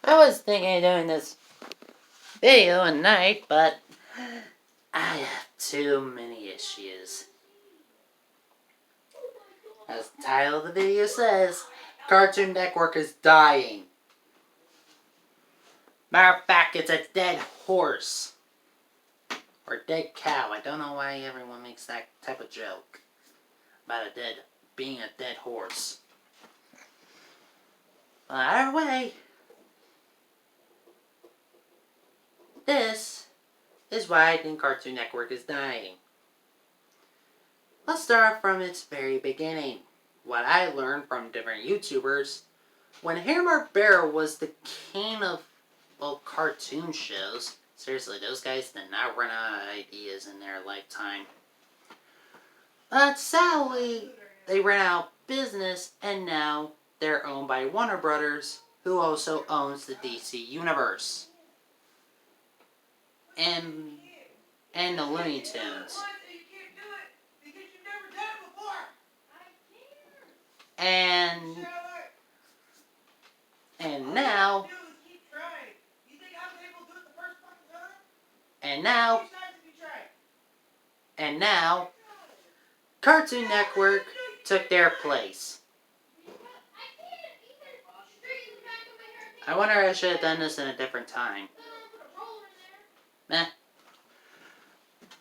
I was thinking of doing this video at night, but I have too many issues. As the title of the video says, Cartoon Network is dying. Matter of fact, it's a dead horse. Or dead cow. I don't know why everyone makes that type of joke about being a dead horse. But either way, this is why I think Cartoon Network is dying. Let's start from its very beginning. What I learned from different YouTubers, when Hanna-Barbera was the king of, cartoon shows. Seriously, those guys did not run out of ideas in their lifetime. But sadly, they ran out of business, and now they're owned by Warner Brothers, who also owns the DC Universe. And the Looney Tunes. And now, Cartoon Network took their place. I wonder if I should have done this in a different time.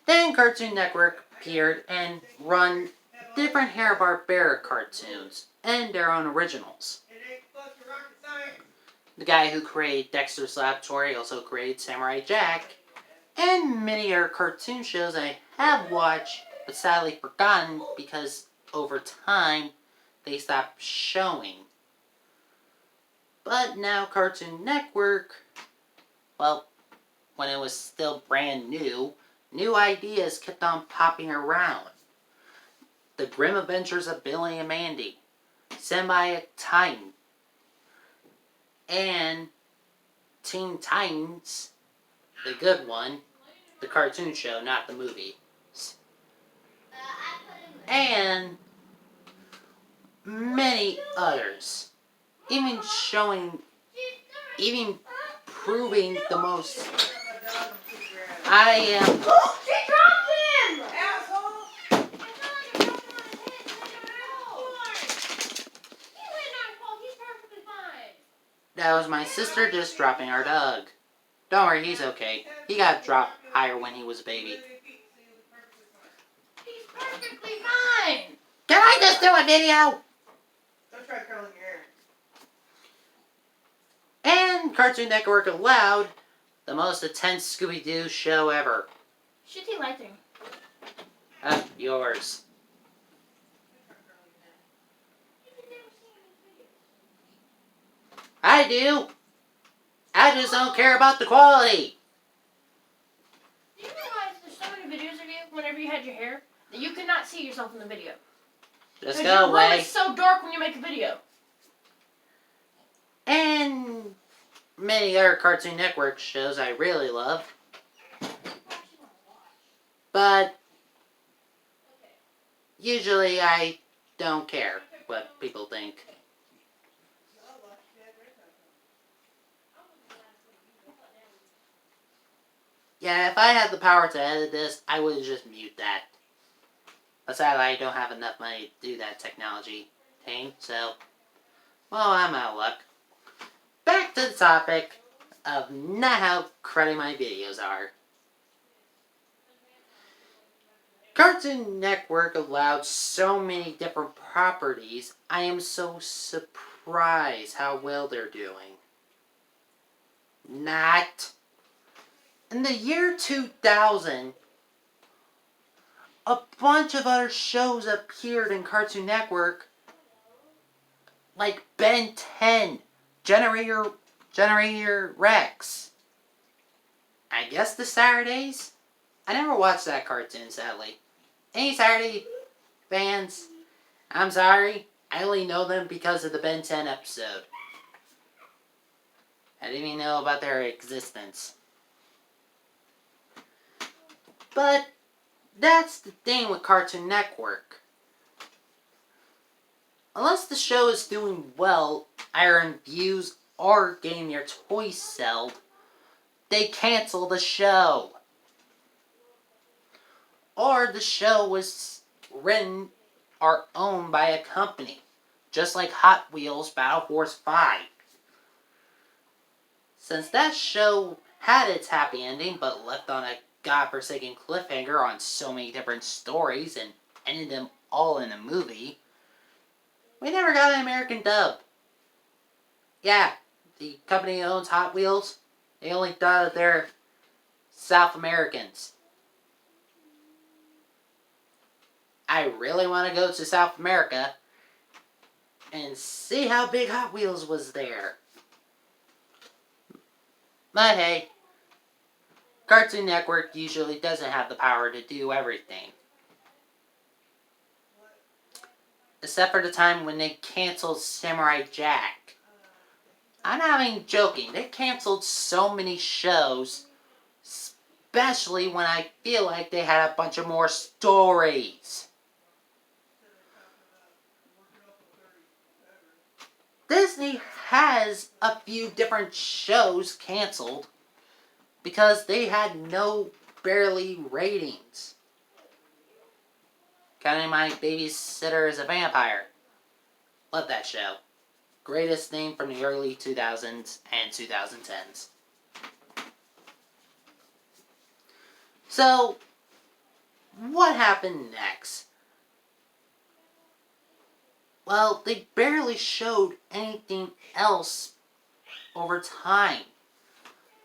Then Cartoon Network appeared and run different Hanna-Barbera cartoons and their own originals. The guy who created Dexter's Laboratory also created Samurai Jack, and many other cartoon shows I have watched but sadly forgotten because over time they stopped showing. But now Cartoon Network, when it was still brand new, new ideas kept on popping around. The Grim Adventures of Billy and Mandy, Symbiotic Titan, and Teen Titans, the good one, the cartoon show, not the movie. And many others. Even proving the most. I am. Oh, she dropped him! Asshole! That was my sister just dropping our dog. Don't worry, he's okay. He got dropped higher when he was a baby. He's perfectly fine! Can I just do a video? Don't try curling your hair. And Cartoon Network allowed the most intense Scooby-Doo show ever. Shitty lighting. Yours. I do. I just don't care about the quality. Do you realize there's so many videos of you whenever you had your hair that you could not see yourself in the video? Just Because go your room away. is so dark when you make a video. And many other Cartoon Network shows I really love. But usually I don't care what people think. Yeah, if I had the power to edit this, I would just mute that. But sadly, I don't have enough money to do that technology thing, so, I'm out of luck. Back to the topic of not how cruddy my videos are. Cartoon Network allowed so many different properties, I am so surprised how well they're doing. Not. In the year 2000, a bunch of other shows appeared in Cartoon Network, like Ben 10, Generator Rex. I guess the Saturdays? I never watched that cartoon, sadly. Any Saturday fans, I'm sorry. I only know them because of the Ben 10 episode. I didn't even know about their existence. But that's the thing with Cartoon Network. Unless the show is doing well, I earn views or getting their toys sold, they cancel the show. Or the show was written or owned by a company, just like Hot Wheels Battle Force 5. Since that show had its happy ending but left on a godforsaken cliffhanger on so many different stories and ended them all in a movie, we never got an American dub. Yeah, the company that owns Hot Wheels, they only thought of their South Americans. I really want to go to South America and see how big Hot Wheels was there. But hey, Cartoon Network usually doesn't have the power to do everything. Except for the time when they canceled Samurai Jack. I'm not even joking, they canceled so many shows, especially when I feel like they had a bunch of more stories. Disney has a few different shows canceled because they had no barely ratings. Counting My Babysitter as a Vampire. Love that show. Greatest thing from the early 2000s and 2010s. So, what happened next? Well, they barely showed anything else over time.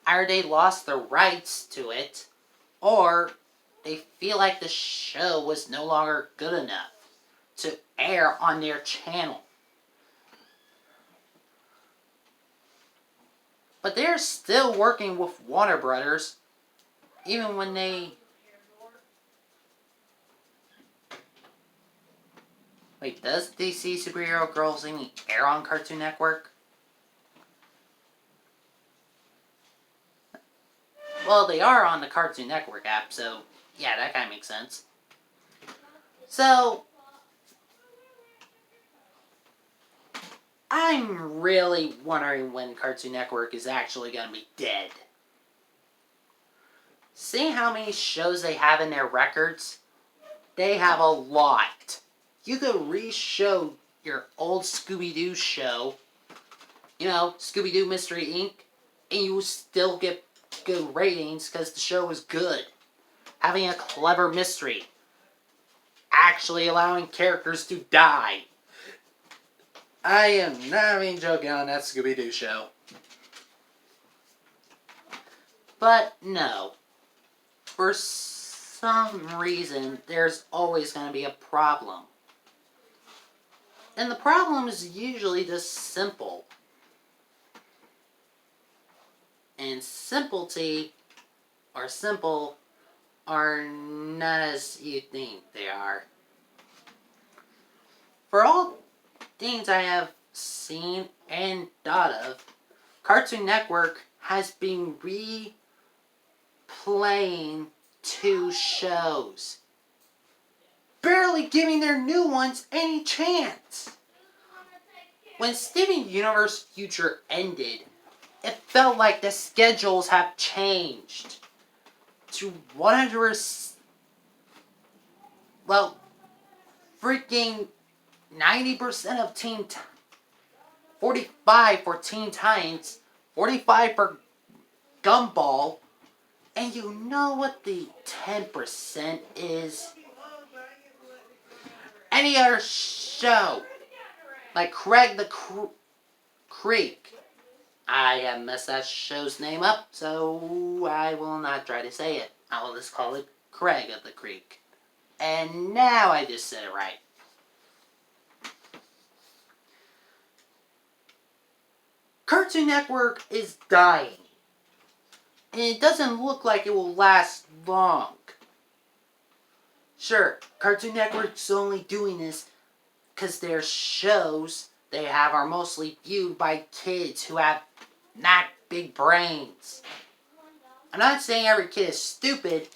Either they lost the rights to it, or they feel like the show was no longer good enough to air on their channel. But they're still working with Warner Brothers, even when they... Wait, does DC Superhero Girls even air on Cartoon Network? Well, they are on the Cartoon Network app, so yeah, that kind of makes sense. So, I'm really wondering when Cartoon Network is actually going to be dead. Seeing how many shows they have in their records, they have a lot. You could re-show your old Scooby-Doo show, Scooby-Doo Mystery Inc., and you will still get good ratings because the show is good. Having a clever mystery. Actually allowing characters to die. I am not even joking on that Scooby-Doo show. But no. For some reason, there's always going to be a problem. And the problem is usually just simple. And simple are not as you think they are. For all things I have seen and thought of, Cartoon Network has been replaying 2 shows, barely giving their new ones any chance. When Steven Universe Future ended, it felt like the schedules have changed to 100%. Well, freaking 90% of 45 for Teen Titans, 45 for Gumball, and you know what the 10% is? Any other show, like Craig the Creek. I have messed that show's name up, so I will not try to say it. I will just call it Craig of the Creek. And now I just said it right. Cartoon Network is dying. And it doesn't look like it will last long. Sure, Cartoon Network's only doing this because their shows they have are mostly viewed by kids who have not big brains. I'm not saying every kid is stupid,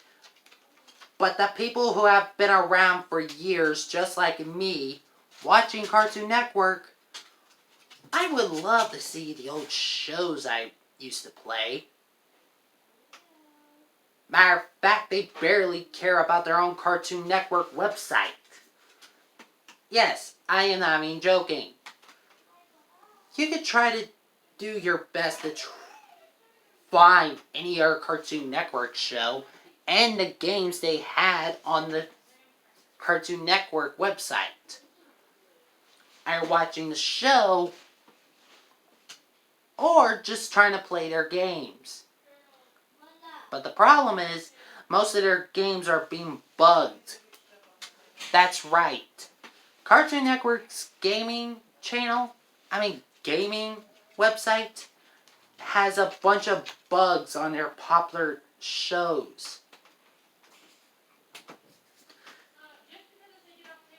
but the people who have been around for years, just like me, watching Cartoon Network, I would love to see the old shows I used to play. Matter of fact, they barely care about their own Cartoon Network website. Yes, I am not even joking. You could try to do your best to find any other Cartoon Network show and the games they had on the Cartoon Network website. Either watching the show or just trying to play their games. But the problem is, most of their games are being bugged. That's right. Cartoon Network's gaming website, has a bunch of bugs on their popular shows.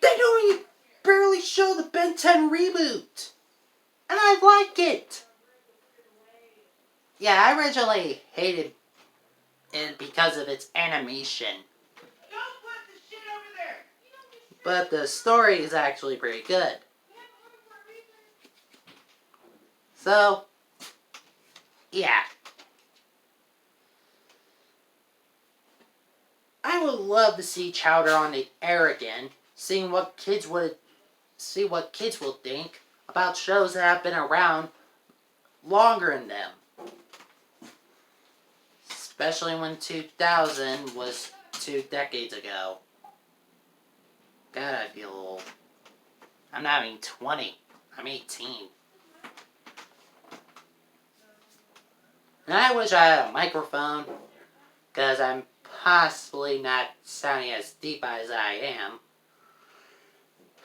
They don't even barely show the Ben 10 reboot. And I like it. Yeah, I originally hated it because of its animation. Don't put the shit over there. But the story is actually pretty good. So, yeah. I would love to see Chowder on the air again, see what kids will think about shows that have been around longer than them. Especially when 2000 was 2 decades ago. God, I feel old. I'm not even 20. I'm 18. And I wish I had a microphone, because I'm possibly not sounding as deep as I am.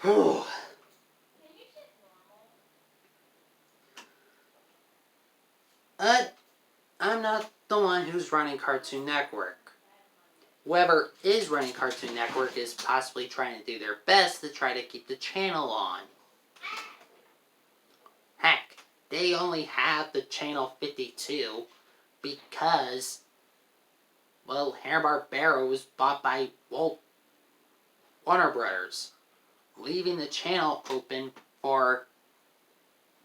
Whew. But I'm not the one who's running Cartoon Network. Whoever is running Cartoon Network is possibly trying to do their best to try to keep the channel on. Heck, they only have the channel 52 because, well, Hanna-Barbera was bought by Warner Brothers, leaving the channel open for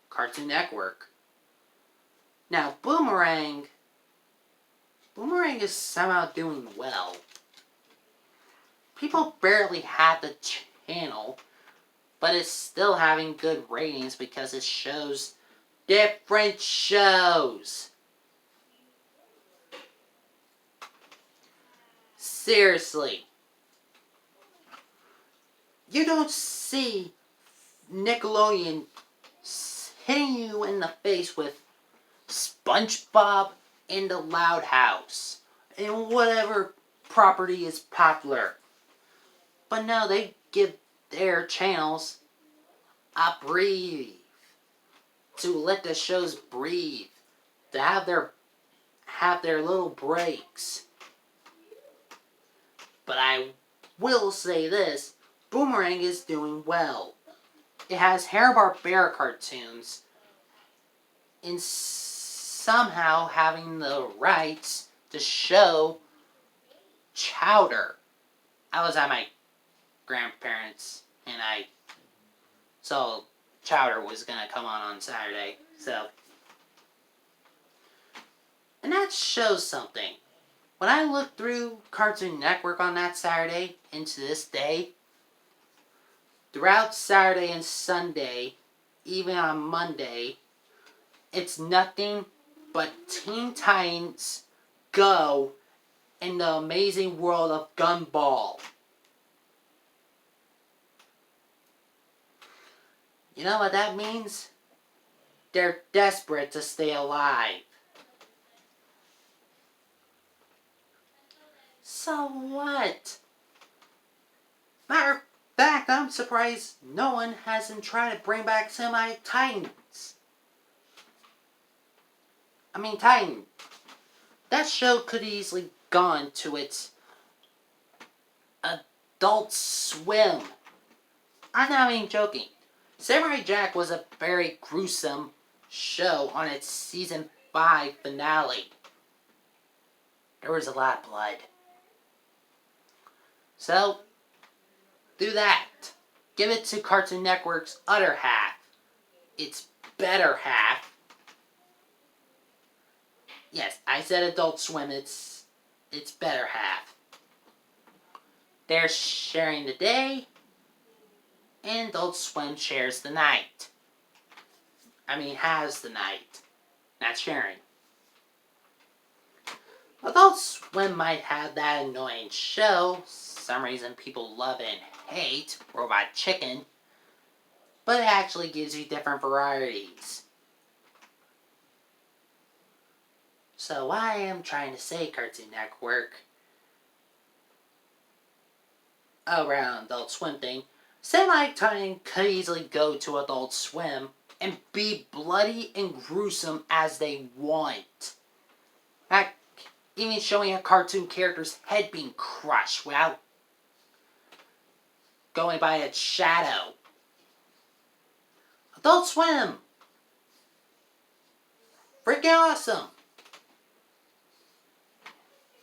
Cartoon Network. Now, Boomerang is somehow doing well. People barely have the channel, but it's still having good ratings because it shows different shows. Seriously. You don't see Nickelodeon hitting you in the face with SpongeBob and the Loud House and whatever property is popular. But no, they give their channels a breathe. To let the shows breathe. To have their little breaks. But I will say this, Boomerang is doing well. It has Hanna-Barbera cartoons and somehow having the rights to show Chowder. I was at my grandparents and I saw Chowder was gonna come on Saturday, so. And that shows something. When I looked through Cartoon Network on that Saturday into this day, throughout Saturday and Sunday, even on Monday, it's nothing but Teen Titans Go in the amazing world of Gumball. You know what that means? They're desperate to stay alive. So what? Matter of fact, I'm surprised no one hasn't tried to bring back Titans. Titan. That show could easily gone to its Adult Swim. I'm not even joking. Samurai Jack was a very gruesome show on its season 5 finale. There was a lot of blood. So, do that. Give it to Cartoon Network's other half. It's better half. Yes, I said Adult Swim, it's better half. They're sharing the day, and Adult Swim shares the night. I mean, has the night, not sharing. Adult Swim might have that annoying show, some reason people love and hate, Robot Chicken, but it actually gives you different varieties. So what I am trying to say, Cartoon Network, around Adult Swim thing, Semi-Time could easily go to Adult Swim and be bloody and gruesome as they want. Heck, even showing a cartoon character's head being crushed without going by its shadow. Adult Swim! Freaking awesome!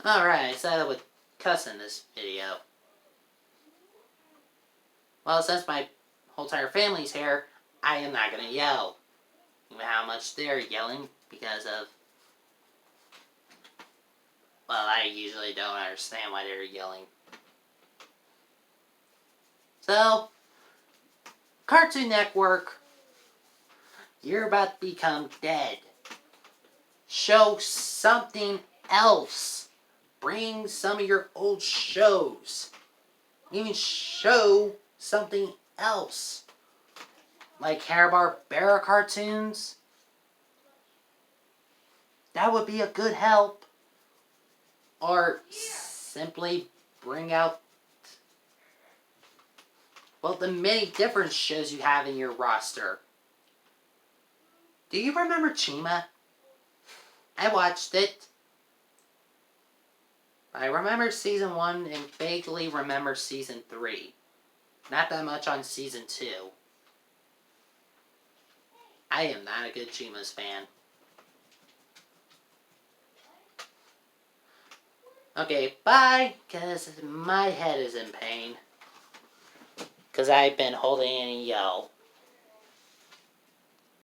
Alright, I said I would cuss in this video. Well, since my whole entire family's here, I am not gonna yell. Even how much they're yelling because of... Well, I usually don't understand why they're yelling. So, Cartoon Network, you're about to become dead. Show something else. Bring some of your old shows. Even show something else. Like Hanna-Barbera cartoons. That would be a good help. Or simply bring out, well, the many different shows you have in your roster. Do you remember Chima? I watched it. I remember season 1 and vaguely remember season 3. Not that much on season 2. I am not a good Chima's fan. Okay, bye, because my head is in pain. Because I've been holding in a yell.